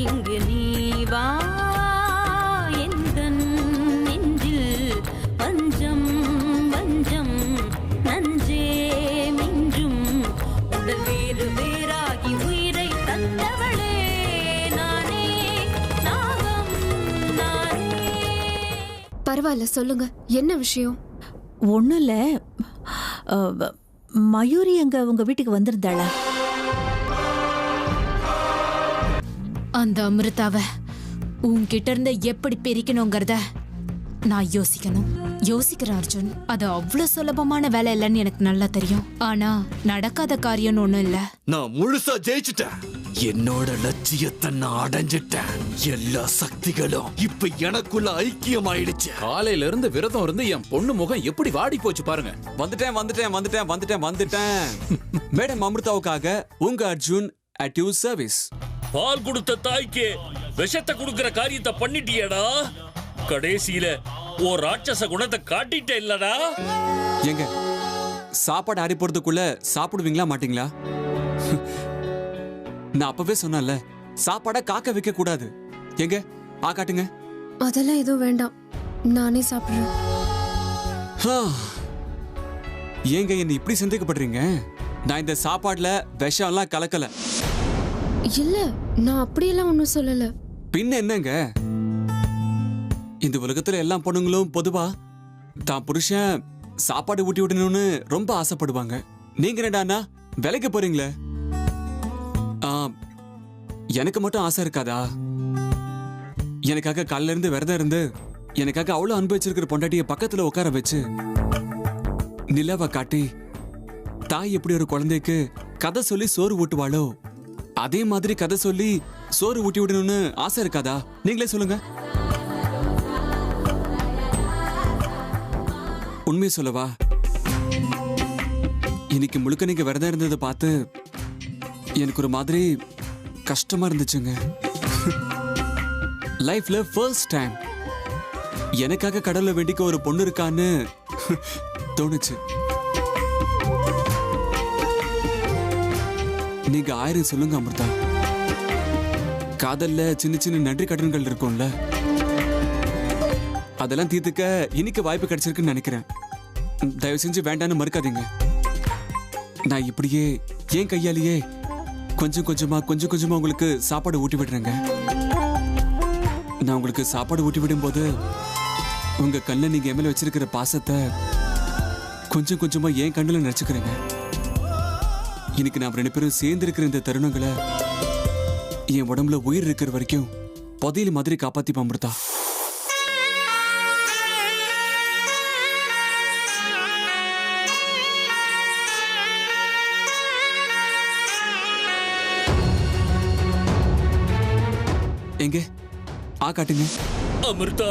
இங்கு நீ வா எந்தன் நெஞ்சில் பஞ்சம் வஞ்சம் நஞ்சே மிஞ்சும் உடல் வேறு வேறாகி உயிரை தந்தவளே நானே நாகம் நானே. பரவாயில்ல, சொல்லுங்க, என்ன விஷயம்? ஒன்றும் இல்லை, மயூரி அங்க உங்க வீட்டுக்கு வந்திருந்தாளா? அந்த அமிர்தாவை உன்கிட்ட இருந்து எப்படி பிரிக்கணுங்கிறத நான் யோசிக்கிறேன் அர்ஜுன். அது அவ்வளவு சுலபமான வேலை இல்லைன்னு எனக்கு நல்லா தெரியும். ஆனா நடக்காத காரியம் ஒண்ணும் இல்ல. நான் முழுசா ஜெயிச்சுட்டேன். என்னோட லட்சியத்தை நான் அடைஞ்சிட்டேன். எல்லா சக்திகளும் இப்ப எனக்குள்ள ஐக்கியம் ஆயிடுச்சு. காலையில இருந்து விரதம் இருந்து என் பொண்ணு முகம் எப்படி வாடி போச்சு பாருங்க. வந்துட்டேன். மேடம் அமிர்தாவுக்காக உங்க அர்ஜுன் அட் யூர் சர்வீஸ். பால் கொடுத்த தாய்க்கு விஷத்தை கொடுக்கிற காரியத்தை பண்ணிட்டியடா. கடைசியில ஓ ராட்சச குணத்தை காட்டிட்ட இல்லடா. எங்க சாப்பாடு ஆறி போறதுக்குள்ள சாப்பிடுவீங்களா மாட்டீங்களா? நான் அப்பவே சொன்னேன்ல, சாப்பாட காக்க வைக்க கூடாது. எங்க காட்டுங்க. அதெல்லாம் எதுவும் வேண்டாம், நானே சாப்பிடுறேன். ஏங்க என்ன இப்படி சந்தேகப்படுறீங்க? நான் இந்த சாப்பாடுல விஷம் எல்லாம் கலக்கல. இல்ல, நான் அப்படியெல்லாம் ஒன்னும் சொல்லல. பின்ன என்னங்க, இந்த உலகத்துல எல்லா பொண்ணுங்களும் பொதுவா தான் புருஷன் சாப்பாடு ஊட்டி விடணும்னு ரொம்ப ஆசைப்படுவாங்க. நீங்க என்னடானா விலைக்கு போறீங்களே? எனக்கு மட்டும் ஆசை இருக்காதா? எனக்காக காலையில இருந்து விரதம் இருந்து எனக்காக அவ்வளவு அனுபவிச்சிருக்கிற பொண்டாட்டிய பக்கத்துல உட்கார வச்சு நிலவை காட்டி தாய் எப்படி ஒரு குழந்தைக்கு கதை சொல்லி சோறு ஊட்டுவாளோ அதே மாதிரி கதை சொல்லி சோறு ஊட்டி விடணும்னு ஆசை இருக்காதா? நீங்களே சொல்லுங்க. உண்மையை சொல்லவா, இன்னைக்கு முழுக்க நீங்க விரதம் இருந்ததை பார்த்து எனக்கு ஒரு மாதிரி கஷ்டமா இருந்துச்சுங்க. லைஃப்ல ஃபர்ஸ்ட் டைம் எனக்காக கடவுளை வேண்டிக்க ஒரு பொண்ணு இருக்கான்னு தோணுச்சு. நீங்க 1000 சொல்லுங்க அமிர்தா, காதல்ல சின்ன சின்ன நன்றி கடன்கள் இருக்கும்ல, அதெல்லாம் தீர்த்துக்க இன்னைக்கு வாய்ப்பு கிடைச்சிருக்குன்னு நினைக்கிறேன். தயவு செஞ்சு வேண்டான்னு மறுக்காதீங்க. நான் இப்படியே என் கையாலேயே கொஞ்சம் கொஞ்சமா உங்களுக்கு சாப்பாடு ஊட்டி விடுறேங்க. நான் உங்களுக்கு சாப்பாடு ஊட்டி விடும் போது உங்க கண்ணில் நீங்க எம்எல்ஏ வச்சிருக்கிற பாசத்தை கொஞ்சம் கொஞ்சமா என் கண்ணில் நினைச்சுக்கிறேங்க. இன்னைக்கு நாம் 2 பேரும் சேர்ந்து இருக்கிற இந்த தருணங்களை என் உடம்புல உயிர் இருக்கிற வரைக்கும் புதையல் மாதிரி காப்பாத்தி அமிர்தா. எங்க காட்டுங்க. அமிர்தா,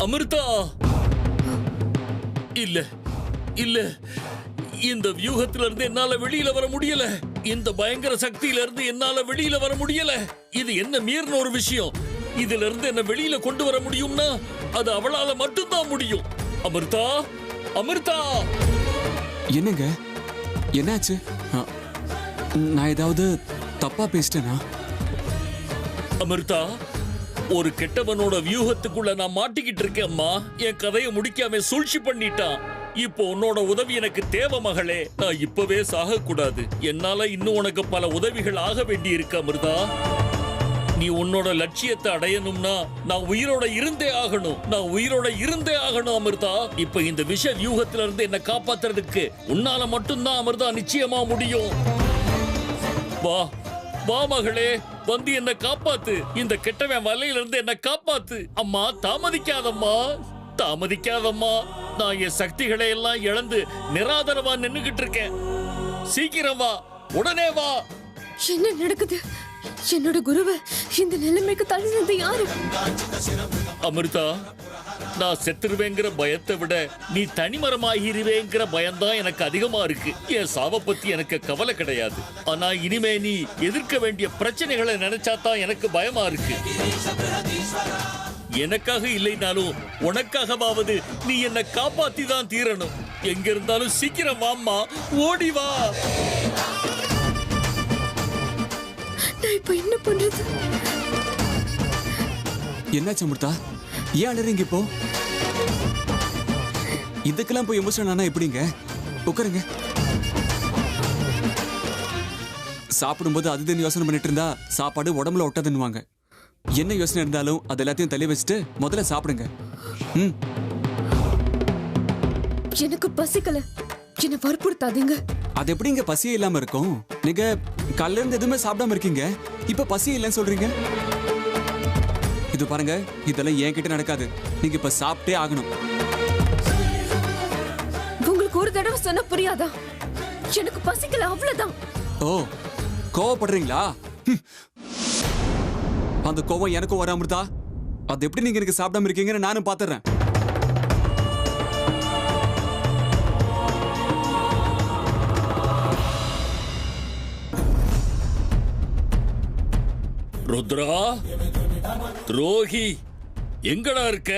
அமிர்தா. இல்ல இல்ல, இந்த வியூகத்துல இருந்து என்னால வெளியில வர முடியல. இந்த பயங்கர சக்தியில இருந்து என்னால வெளியில வர முடியல. இது என்ன மீறின ஒரு விஷயம். இதுல இருந்து என்ன வெளியில கொண்டு வர முடியும்னா அது அவளால மட்டும்தான் முடியும். அமிர்தா, அமிர்தா. என்னங்க என்னாச்சு? நான் ஏதாவது தப்பா பேசிட்டேனா? அமிர்தா, ஒரு கெட்டவனோட வியூகத்துக்குள்ள நான் மாட்டிக்கிட்டு இருக்கேன் அம்மா. என் கதையை முடிக்காம சூழ்ச்சி பண்ணிட்டான். இப்போ உன்னோட உதவி எனக்கு தேவை மகளே. நான் இப்பவே சாக கூடாது. என்னால இன்னும் உனக்கு பல உதவிகள் ஆக வேண்டி இருக்கு அமிர்தா. நீ உன்னோட லட்சியத்தை அடையணும்னா நான் உயிரோட இருந்தே ஆகணும் அமிர்தா. இப்ப இந்த விஷ வியூகத்துல இருந்து என்ன காப்பாத்துறதுக்கு உன்னால மட்டும்தான் அமிர்தா நிச்சயமா முடியும். வா வா மகளே, வந்து என்ன காப்பாத்து. இந்த கெட்டவன் வலையில இருந்து என்ன காப்பாத்து அம்மா. தாமதிக்காதம்மா. நான் என் சக்திகளை எல்லாம் இழந்து நிராதரவா நின்னுகிட்டு இருக்கேன். சீக்கிரம் வா, உடனே வா. என்ன நடக்குது? என்னோட குருவை இந்த நிலைமைக்கு தள்ளினது யாரு? அமிர்தா, நான் செத்துருவேங்கிற பயத்தை விட நீ தனிமரமாகிருவேங்கிற பயம்தான் எனக்கு அதிகமா இருக்கு. என் சாவை பத்தி எனக்கு கவலை கிடையாது. ஆனா இனிமே நீ எதிர்க்க வேண்டிய பிரச்சனைகளை நினைச்சாதான் எனக்கு பயமா இருக்கு. எனக்காக இல்லைனாலும் உனக்காகவாவது நீ என்னை காப்பாத்தி தான் தீரணும். எங்க இருந்தாலும் சீக்கிரம் வாம்மா, ஓடி வா. நான் இப்ப என்ன பண்றது? என்னாச்சு அமிர்தா? ஏன் அழறீங்க இப்போ? இதுக்கெல்லாம் போய் எமோஷனல் ஆனா எப்படிங்க? உட்காருங்க. சாப்பிடும்போது அதுதான் யோசனை பண்ணிட்டு இருந்தா சாப்பாடு உடம்புல ஒட்டாதுன்னுவாங்க. என்ன யோசனை இருந்தாலும் அது எல்லாத்தையும் தள்ளி வச்சுட்டு முதல்ல சாப்பிடுங்க. எனக்கு பசிக்கல, என்ன வற்புறுத்தாதீங்க. அது எப்படிங்க பசியே இல்லாம இருக்கும்? நீங்க காலையில இருந்து எதுவுமே சாப்பிடாம இருக்கீங்க, இப்ப பசியே இல்லைன்னு சொல்றீங்க. இது பாருங்க, இதெல்லாம் என்கிட்ட நடக்காது. நீங்க இப்ப சாப்பிட்டே ஆகணும். உங்களுக்கு ஒரு தடவை சொன்னா புரியாதா? எனக்கு பசிக்கல, அவ்வளவுதான். ஓ, கோவப்படுறீங்களா? அந்த கோவம் எனக்கும் வர அமிர்தா. அது எப்படி நீங்க எனக்கு சாப்பிடாம இருக்கீங்கன்னு நானும் பாத்துறேன். ருத்ரா, துரோகி, எங்கடா இருக்க?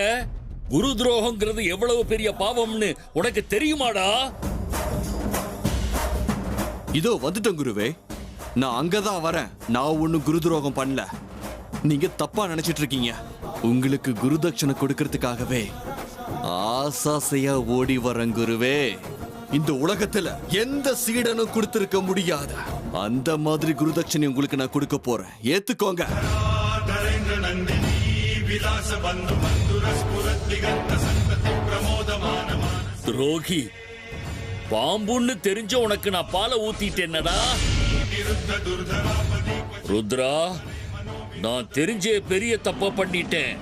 குரு துரோகம்ங்கிறது எவ்வளவு பெரிய பாவம்னு உனக்கு தெரியுமாடா? இதோ வந்துட்டேன் குருவே. நான் அங்கதான் வரேன். நான் ஒன்னும் குரு துரோகம் பண்ணல. நீங்க தப்பா நினைச்சிட்டு இருக்கீங்க. உங்களுக்கு குருதட்சணை கொடுக்கறதுக்காகவே ஆசாசையா ஓடி வரேன் குருவே. இந்த உலகத்துல எந்த சீடனும் கொடுத்திருக்க முடியாத அந்த மாதிரி குருதட்சணை உங்களுக்கு நான் கொடுக்க போறேன். ஏத்துக்கோங்க. துரோகி, பாம்புன்னு தெரிஞ்ச உனக்கு நான் பாலை ஊத்திட்டேன்னடா. ருத்ரா, நான் தெரிஞ்சே பெரிய தப்பு பண்ணிட்டேன்.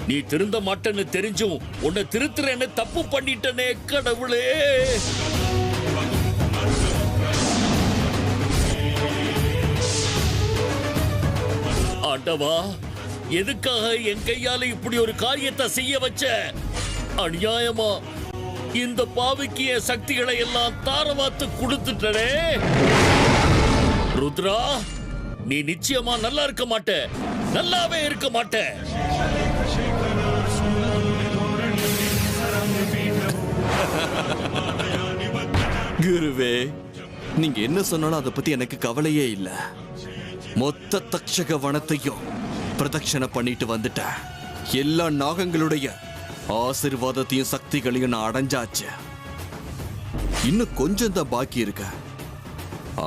நீ திருந்த மாட்டேன்னு தெரிஞ்சும் உன்னை திருத்துறேன்னு தப்பு பண்ணிட்டனே கடவுளே. ஆண்டவா, எதுக்காக என் கையால இப்படி ஒரு காரியத்தை செய்ய வச்ச? அநியாயமா இந்த பாவிக்கு என் சக்திகளை எல்லாம் தாரவாத்து கொடுத்துட்டனே. ருத்ரா, நீ நிச்சயமா நல்லா இருக்க மாட்ட, நல்லாவே இருக்க மாட்ட. குருவே, நீங்க என்ன சொன்னாலும் அதை பத்தி எனக்கு கவலையே இல்ல. மொத்த தக்ஷக வனத்தையும் பிரதட்சணை பண்ணிட்டு வந்துட்டேன். எல்லா நாகங்களுடைய ஆசீர்வாதத்தையும் சக்திகளையும் நான் அடைஞ்சாச்சு. இன்னும் கொஞ்சம் தான் பாக்கி இருக்கு.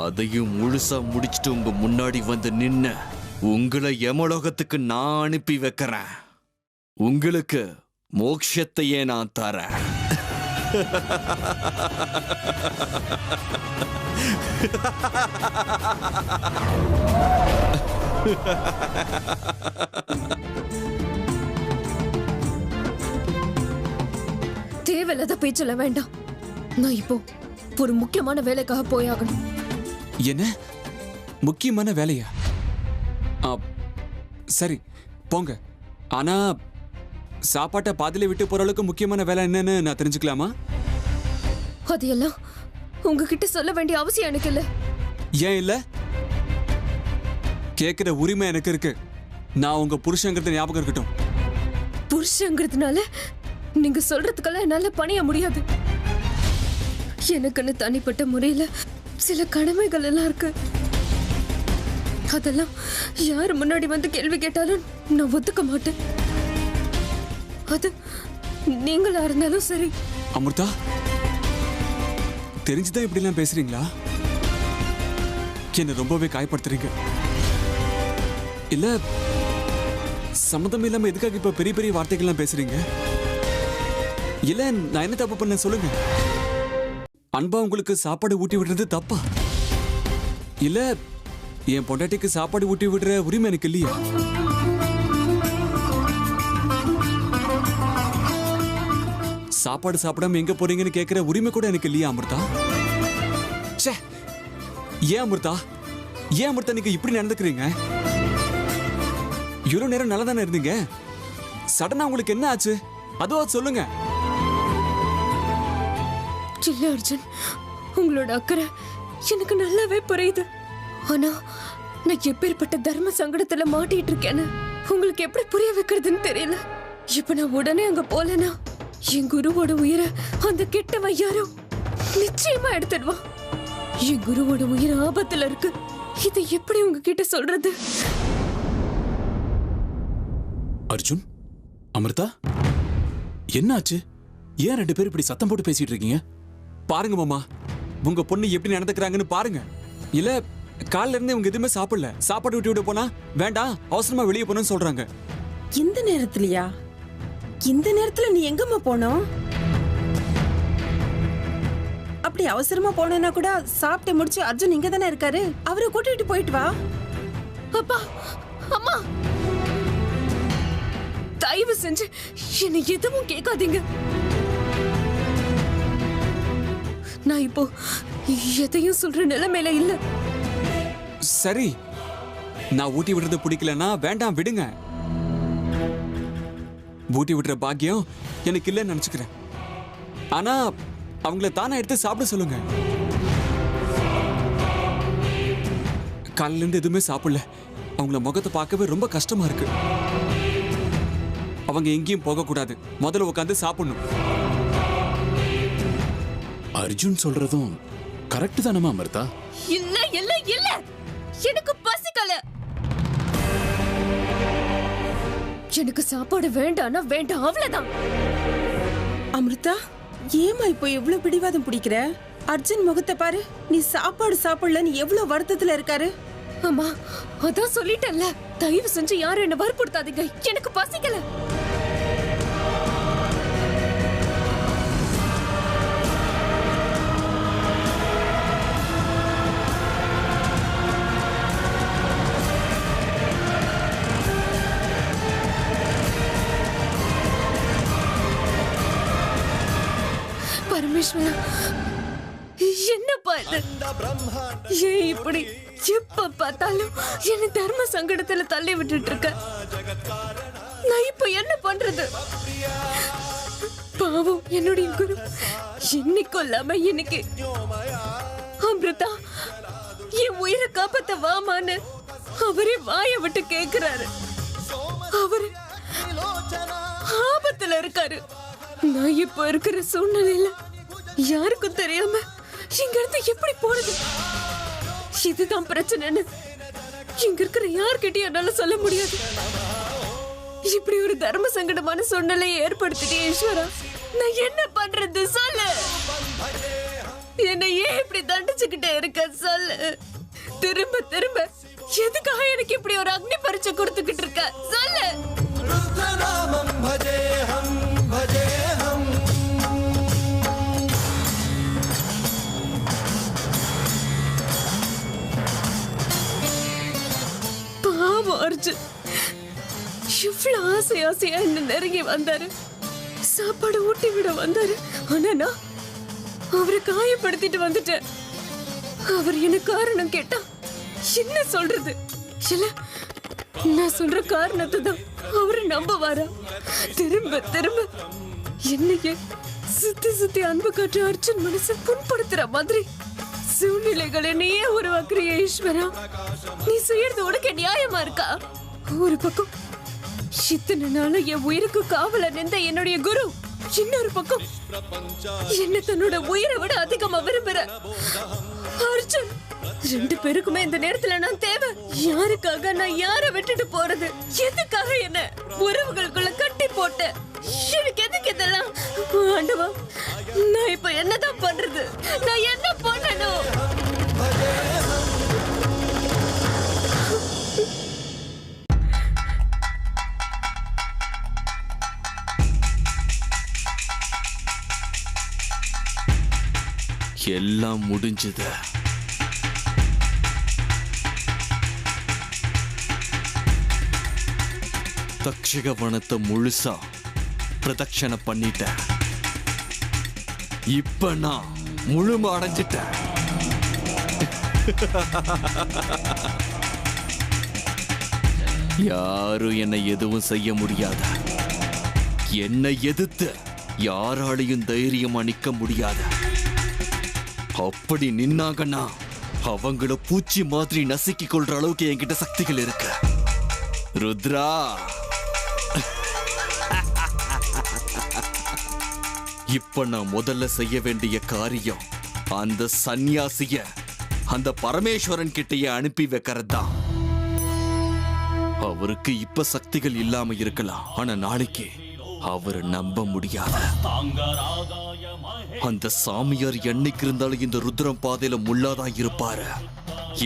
அதையும் முழுசா முடிச்சுட்டு உங்க முன்னாடி வந்து நின்னு உங்களை யமலோகத்துக்கு நான் அனுப்பி வைக்கிறேன். உங்களுக்கு மோட்சத்தையே நான் தரேன். தேவையில்லாத பேச்சல வேண்டாம். நான் இப்போ ஒரு முக்கியமான வேலைக்காக போயாகணும். என்ன முக்கியமான வேலையா? சரி போங்க. ஆனா சாப்பாட்டை பாதியில விட்டு போற அளவுக்கு முக்கியமான வேலை என்னன்னு நான் தெரிஞ்சுக்கலாமா? அதையெல்லாம் உங்ககிட்ட சொல்ல வேண்டிய அவசியம் எனக்கு இல்ல. ஏன் இல்ல? கேக்குற உரிமை எனக்கு இருக்கு. நான் உங்க புருஷங்கிறது ஞாபகம் இருக்கட்டும். புருஷங்கிறதுனால நீங்க சொல்றதுக்கெல்லாம் என்னால பணிய முடியாது. எனக்குன்னு தனிப்பட்ட முறையில சில கடமைகள் எல்லாம் இருக்கு. அதெல்லாம் யாரு முன்னாடி வந்து கேள்வி கேட்டாலும் நான் ஒத்துக்க மாட்டேன். அது நீங்களா இருந்தாலும் சரி. அமிர்தா, தெரிஞ்சுதான் இப்படி எல்லாம் பேசுறீங்களா? என்ன ரொம்பவே காயப்படுத்துறீங்க. இல்ல சம்மதம் இல்லாம எதுக்காக இப்ப பெரிய பெரிய வார்த்தைகள்லாம் பேசுறீங்க? இல்ல நான் என்ன தப்பு பண்ண சொல்லுங்க. அன்பா உங்களுக்கு சாப்பாடு ஊட்டி விடுறது தப்பா? இல்ல என் பொண்டாட்டிக்கு சாப்பாடு ஊட்டி விடுற உரிமை எனக்கு இல்லையா? சாப்பாடு சாப்பிடாம எங்க போறீங்கன்னு கேட்கிற உரிமை கூட எனக்கு இல்லையா அமிர்தா? ஏன் அமிர்தா, ஏன் அமிர்தா நீங்க இப்படி நடந்துக்கிறீங்க? இவ்வளவு நேரம் நல்லா தானே இருந்தீங்க. சடனா உங்களுக்கு என்ன ஆச்சு? அதுவா சொல்லுங்க. இல்ல அர்ஜுன், உங்களோட அக்கறை எனக்கு நல்லாவே புரியுது. ஆனா நான் எப்பேற்பட்ட தர்ம சங்கடத்துல மாட்டிட்டு இருக்கேன்னு உங்களுக்கு எப்படி புரிய வைக்கிறதுன்னு தெரியல. இப்ப நான் உடனே அங்க போலனா என் குருவோட உயிரை அந்த கெட்டவன் யாரோ நிச்சயமா எடுத்துடுவான். என் குருவோட உயிர் ஆபத்துல இருக்கு. இதை எப்படி உங்ககிட்ட சொல்றது? அர்ஜுன், அமிர்தா, என்னாச்சு? ஏன் 2 பேரும் இப்படி சத்தம் போட்டு பேசிட்டு இருக்கீங்க? பாருங்க மாமா, உங்க பொண்ணு எப்படி நடந்துக்கிறாங்கன்னு பாருங்க. இல்ல காலைல இருந்து இவங்க எதுவுமே சாப்பிடல. சாப்பாடு விட்டு போனா வேண்டாம், அவசரமா வெளியே போகணும்னு சொல்றாங்க. இந்த நேரத்துலயா? இந்த நேரத்துல நீ எங்கம்மா போனோம்? அப்படி அவசரமா போனா கூட சாப்பிட்டு முடிச்சு அர்ஜுன் இங்க தானே இருக்காரு, அவரை கூட்டிட்டு போயிட்டு வா. அப்பா, அம்மா, தயவு செஞ்சு என்னை எதுவும் கேட்காதீங்க. நான் இப்போ எதையும் சொல்ற நிலைமையில இல்ல. சரி, நான் ஊட்டி விடுறது பிடிக்கலன்னா வேண்டாம், விடுங்க. ஊட்டி விடுற பாக்கியம் எனக்கு இல்லைன்னு நினைச்சுக்கிறேன். ஆனா அவங்கள தானே எடுத்து சாப்பிட சொல்லுங்க. காலையில இருந்து எதுவுமே சாப்பிடல. அவங்கள முகத்தை பார்க்கவே ரொம்ப கஷ்டமா இருக்கு. அவங்க எங்கேயும் போக கூடாது, முதல்ல உட்காந்து சாப்பிடணும். அர்ஜுன் சொல்றதும் கரெக்ட் தானமா அமிர்தா? இல்ல இல்ல இல்ல, எனக்கு பசிக்கல. எனக்கு சாப்பாடு வேண்டாம்னா வேண்டாம், அவ்வளவுதான். அமிர்தா, ஏமா இப்போ எவ்வளவு பிடிவாதம் பிடிக்கிற? அர்ஜுன் முகத்தை பாரு, நீ சாப்பாடு சாப்பிடலன்னு எவ்வளவு வருத்தத்துல இருக்காரு. அம்மா, அதான் சொல்லிட்டேன்ல, தயவு செஞ்சு யாரும் என்ன வற்புறுத்தாதீங்க. எனக்கு பசிக்கல. பரமேஸ்வரா, என்னப்பா இது? ஏன் இப்படி எப்ப பார்த்தாலும் என்ன தர்ம சங்கடத்துல தள்ளி விட்டுட்டு இருக்க? நான் இப்ப என்ன பண்றது? பாவம் என்னுடைய குரு இன்னைக்கு இல்லாம இன்னைக்கு அமிர்தா என் உயிரை காப்பாத்த வாமான்னு அவரே வாய விட்டு கேக்குறாரு. அவரு ஆபத்துல இருக்காரு. நான் இப்ப இருக்கிற சூழ்நிலையில யாருக்கும் தெரியாம இங்க இருந்து எப்படி போறது? இதுதான் பிரச்சனைன்னு இங்க இருக்கிற யார்கிட்டயும் என்னால சொல்ல முடியாது. இப்படி ஒரு தர்ம சங்கடமான சூழ்நிலையை ஏற்படுத்திட்டே ஈஸ்வரா, நான் என்ன பண்றது சொல்லு? என்னை ஏன் இப்படி தண்டிச்சுக்கிட்டே இருக்க சொல்லு? திரும்ப திரும்ப எதுக்காக எனக்கு இப்படி ஒரு அக்னி பரீட்சை கொடுத்துக்கிட்டு இருக்க சொல்லு? பாவம் அர்ஜுன் இவ்வளவு ஆசை ஆசையா என்ன நெருங்கி வந்தாரு, சாப்பாடு ஊட்டி விட வந்தாரு. ஆனா நான் அவரை காயப்படுத்திட்டு வந்துட்டேன். அவர் என்ன காரணம் கேட்டா என்ன சொல்றது? இல்ல, நான் சொல்ற காரணத்தை தான் அவரு நம்புவாரா? திரும்ப திரும்ப என்னைய சுத்தி சுத்தி அன்பு காட்டுற அர்ஜுன் மனசை புண்படுத்துற மாதிரி சூழ்நிலைகளை நீயே உருவாக்குறிய ஈஸ்வரா. நீ செய்யறது உனக்கு நியாயமா இருக்கா? ஒரு பக்கம் இத்தனை நாள என் உயிருக்கு காவல நின்ற என்னுடைய குரு, இன்னொரு பக்கம் என்ன தன்னோட உயிரை விட அதிகமா விரும்புற அர்ஜுன். 2 பேருக்குமே இந்த நேரத்துல நான் தேவை. யாருக்காக நான் யாரை விட்டுட்டு போறது? எதுக்காக என்ன உறவுகளுக்குள்ள கட்டி போட்ட? எனக்கு எதுக்கு இதெல்லாம்? ஆண்டவா, நான் இப்ப என்னதான் பண்றது? நான் என்ன பண்ணணும்? எல்லாம் முடிஞ்சது. தக்ஷக வனத்தை முழுசா பிரதட்சணை பண்ணிட்டேன். இப்ப நான் முழுமை அடைஞ்சிட்டேன். யாரும் என்னை எதுவும் செய்ய முடியாத. என்னை எதிர்த்து யாராலையும் தைரியமா நிக்க முடியாத. அப்படி நின்னாங்கன்னா அவங்கள பூச்சி மாதிரி நசுக்கி கொள்ற அளவுக்கு என்கிட்ட சக்திகள் இருக்கு. ருத்ரா, இப்ப நான் முதல்ல செய்ய வேண்டிய காரியம் அந்த சன்னியாசிய அந்த பரமேஸ்வரன் கிட்டயே அனுப்பி வைக்கிறது தான். அவருக்கு இப்ப சக்திகள் இல்லாம இருக்கலாம், ஆனா நாளைக்கு அவரை நம்ப முடியாது. அந்த சாமியார் என்னைக்கு இருந்தாலும் இந்த ருத்ரம் பாதையில முள்ளாதான் இருப்பாரு.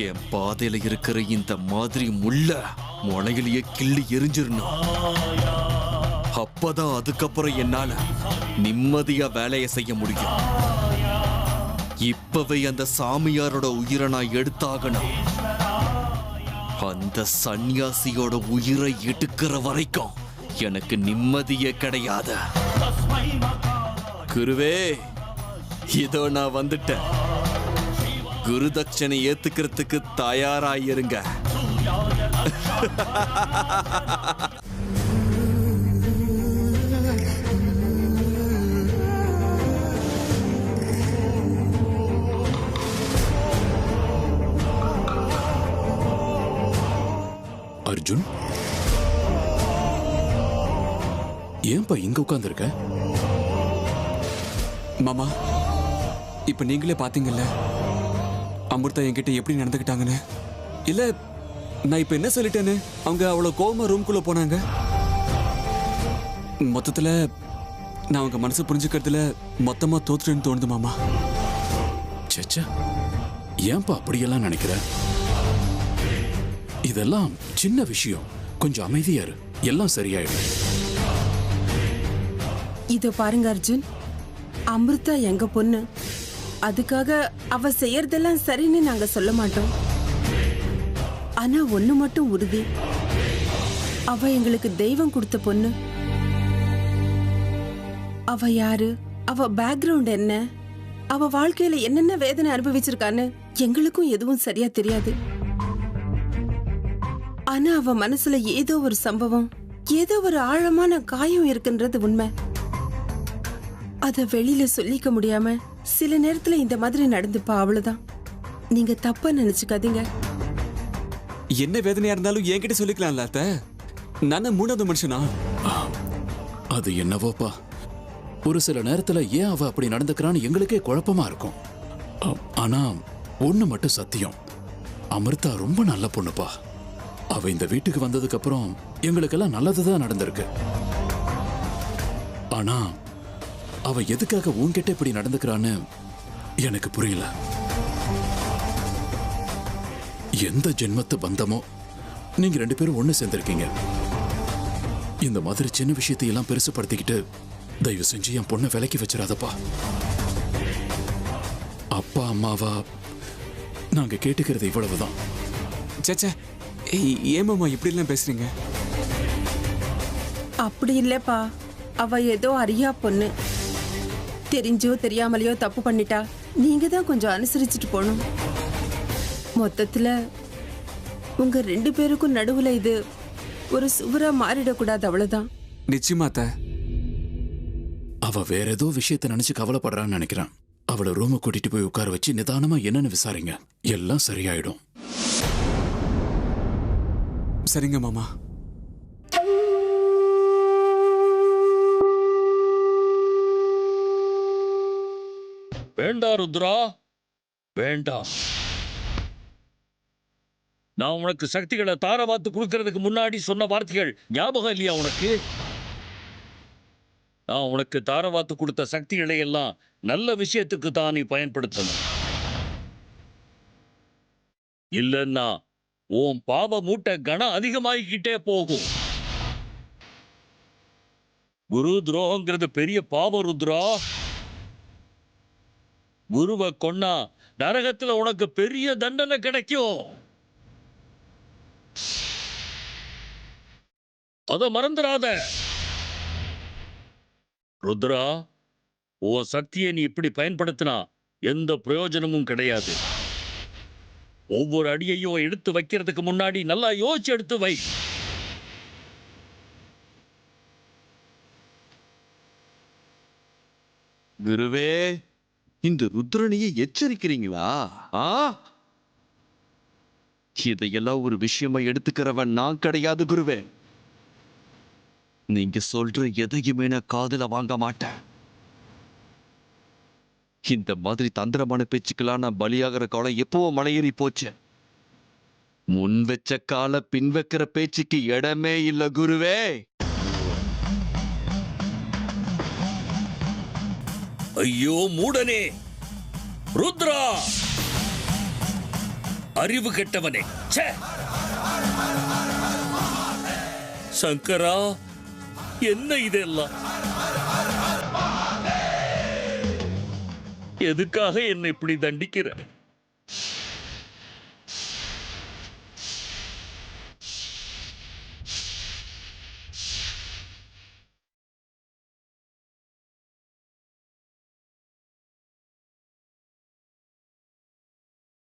என் பாதையில இருக்கிற இந்த மாதிரி முள்ள முளையிலேயே கிள்ளி எரிஞ்சிடணும். அப்பதான் அதுக்கப்புறம் என்னால நிம்மதியா வேலையை செய்ய முடியும். இப்பவே அந்த சாமியாரோட உயிரை நான் எடுத்தாகணும். அந்த சன்னியாசியோட உயிரை எடுக்கிற வரைக்கும் எனக்கு நிம்மதியே கிடையாது. குருவே, இதோ நான் வந்துட்டேன். குரு தட்சணை ஏத்துக்கிறதுக்கு தயாராயிருங்க. அர்ஜுன், ஏன்பா இங்க உட்கார்ந்திருக்க? மாமா, இப்ப நீங்களே பாத்தீங்கல்ல அமிர்தா என்கிட்ட எப்படி நடந்துக்கிட்டாங்கன்னு. இல்ல, நான் இப்ப என்ன சொல்லிட்டேன்னு அவங்க அவ்வளவு கோவமா ரூம்குள்ள போனாங்க. மொத்தத்துல நான் அவங்க மனசு புரிஞ்சுக்கிறதுல மொத்தமா தோத்துட்டேன்னு தோணுது மாமா. சேச்சா, ஏன்பா அப்படியெல்லாம் நினைக்கிற? இதெல்லாம் சின்ன விஷயம், கொஞ்சம் அமைதியா இரு, எல்லாம் சரியாயிடும். இதோ பாருங்க அர்ஜுன், அமிர்தா எங்க பொண்ணு. அதுக்காக அவ செய்யறதெல்லாம் சரின்னு நாங்க சொல்ல மாட்டோம். ஆனா ஒண்ணு மட்டும் உறுதி, அவ எங்களுக்கு தெய்வம் கொடுத்த பொண்ணு. அவ யாரு, அவ பேக்ரவுண்ட் என்ன, அவ வாழ்க்கையில என்னென்ன வேதனை அனுபவிச்சிருக்கான்னு எங்களுக்கும் எதுவும் சரியா தெரியாது. ஆனா அவ மனசுல ஏதோ ஒரு சம்பவம், ஏதோ ஒரு ஆழமான காயம் இருக்குன்றது உண்மை. அத வெளியில சொல்லிக்க முடியாம சில நேரத்துல இந்த மாதிரி நடந்துப்பா, அவ்வளவுதான். நீங்க தப்பா நினைச்சுக்காதீங்க. என்ன வேதனையா இருந்தாலும் என்கிட்ட சொல்லிக்கலாம்ல அத்தை. நானே மூணாவது மனுஷனா? அது என்னவோப்பா, ஒரு சில நேரத்துல ஏன் அவ அப்படி நடந்துக்கிறான்னு எங்களுக்கே குழப்பமா இருக்கும். ஆனா ஒண்ணு மட்டும் சத்தியம், அமிர்தா ரொம்ப நல்ல பொண்ணுப்பா. அவ இந்த வீட்டுக்கு வந்ததுக்கு அப்புறம் எங்களுக்கெல்லாம் நல்லதுதான் நடந்திருக்கு. ஆனா அவ எதுக்காக உன்கிட்ட இப்படி நடந்துக்கிறான்னு எனக்கு புரியல. எந்த ஜென்மத்து பந்தமோ நீங்க ரெண்டு பேரும் ஒண்ணு சேர்ந்திருக்கீங்க. இந்த மாதிரி சின்ன விஷயத்தை எல்லாம் பெருசுப்படுத்திக்கிட்டு தயவு செஞ்சு என் பொண்ணை விலைக்கு வச்சிடாதப்பா. அப்பா அம்மாவா நாங்க கேட்டுக்கிறது இவ்வளவுதான். சேச்சே, ஏமாமா இப்படிலாம் பேசுறீங்க? அப்படி இல்லப்பா, அவ ஏதோ அறியா பொண்ணு. தெரிஞ்சோ தெரியாமலையோ தப்பு பண்ணிட்டா. நீங்க தான் கொஞ்சம் அனுசரிச்சுட்டு போகணும். மொத்தத்துல உங்க ரெண்டு பேருக்கும் நடுவுல இது ஒரு சுவரா மாறிடக்கூடாது, அவ்வளவுதான். நிச்சயமா அத்தை. அவ வேற ஏதோ விஷயத்தை நினைச்சு கவலைப்படுறான்னு நினைக்கிறான். அவளை ரூம கூட்டிட்டு போய் உட்கார வச்சு நிதானமா என்னன்னு விசாரிங்க, எல்லாம் சரியாயிடும். சரிங்க மாமா. வேண்டாம் ருத்ரா, வேண்டாம். நான் உனக்கு சக்திகளை தாரவாத்து கொடுக்கறதுக்கு முன்னாடி சொன்ன வார்த்தைகள் ஞாபகம் இல்லையா உனக்கு? நான் உனக்கு தாரவாத்து கொடுத்த சக்திகளை எல்லாம் நல்ல விஷயத்துக்கு தான் நீ பயன்படுத்தணும். இல்லன்னா உன் பாவ மூட்டை கணம் அதிகமாகிக்கிட்டே போகும். குரு துரோகங்கிறது பெரிய பாவம் ருத்ரா. குருவை கொன்னா நரகத்துல உனக்கு பெரிய தண்டனை கிடைக்கும். அத மறந்துடாத ருத்ரா. உன் சக்தியை நீ இப்படி பயன்படுத்தினா எந்த பிரயோஜனமும் கிடையாது. ஒவ்வொரு அடியையும் எடுத்து வைக்கிறதுக்கு முன்னாடி நல்லா யோசிச்சு எடுத்து வை. குருவே, இந்த ருத்ரனையை எச்சரிக்கிறீங்களா? இதையெல்லாம் ஒரு விஷயமா எடுத்துக்கிறவன் நான் கிடையாது குருவே. நீங்க சொல்ற எதையுமே நான் காதுல வாங்க மாட்டேன். இந்த மாதிரி தந்திரமான பேச்சுக்கெல்லாம் நான் பலியாகிற காலம் எப்பவோ மலையேறி போச்சு. முன் வச்ச கால பின் வைக்கிற பேச்சுக்கு இடமே இல்ல குருவே. ஐயோ மூடனே, ருத்ரா, அறிவு கெட்டவனே, ச்சே! சங்கரா, என்ன இதெல்லாம்? எதுக்காக என்னை இப்படி தண்டிக்கிற?